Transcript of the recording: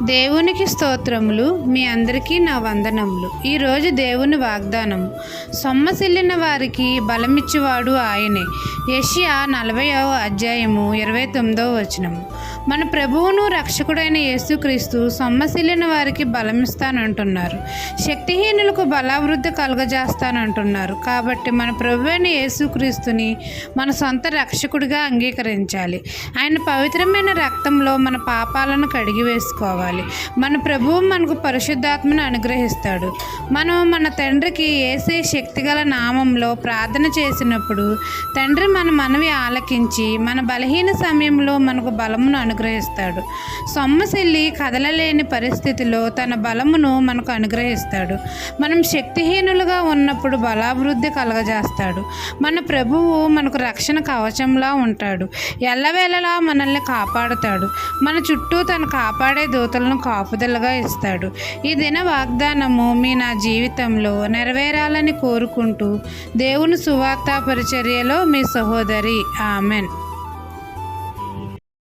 దేవునికి స్తోత్రములు. మీ అందరికీ నా వందనములు. ఈరోజు దేవుని వాగ్దానము. సొమ్మసిల్లిన వారికి బలమిచ్చువాడు ఆయనే. యెషయా 40వ అధ్యాయము 29వ వచనము. మన ప్రభువును రక్షకుడైన యేసుక్రీస్తు సొమ్మసిల్లిన వారికి బలమిస్తానంటున్నారు. శక్తిహీనులకు బలావృద్ధి కలుగజేస్తానంటున్నారు. కాబట్టి మన ప్రభువైన యేసుక్రీస్తుని మన సొంత రక్షకుడిగా అంగీకరించాలి. ఆయన పవిత్రమైన రక్తంలో మన పాపాలను కడిగి వేసుకోవాలి. మన ప్రభువు మనకు పరిశుద్ధాత్మను అనుగ్రహిస్తాడు. మనం మన తండ్రికి యేసయ్య శక్తిగల నామంలో ప్రార్థన చేసినప్పుడు తండ్రి మన మనవి ఆలకించి మన బలహీన సమయంలో మనకు బలమును అనుగ్రహిస్తాడు. సొమ్మసిల్లి కదలలేని పరిస్థితిలో తన బలమును మనకు అనుగ్రహిస్తాడు. మనం శక్తిహీనులుగా ఉన్నప్పుడు బలాభివృద్ధి కలగజేస్తాడు. మన ప్రభువు మనకు రక్షణ కవచంలా ఉంటాడు. ఎల్లవేళలా మనల్ని కాపాడుతాడు. మన చుట్టూ తను కాపాడే దూతలను కాపుదలుగా ఇస్తాడు. ఈ దిన వాగ్దానము నా జీవితంలో నెరవేరాలని కోరుకుంటూ దేవుని సువార్త పరిచర్యలో మీ సహోదరి. ఆమెన్.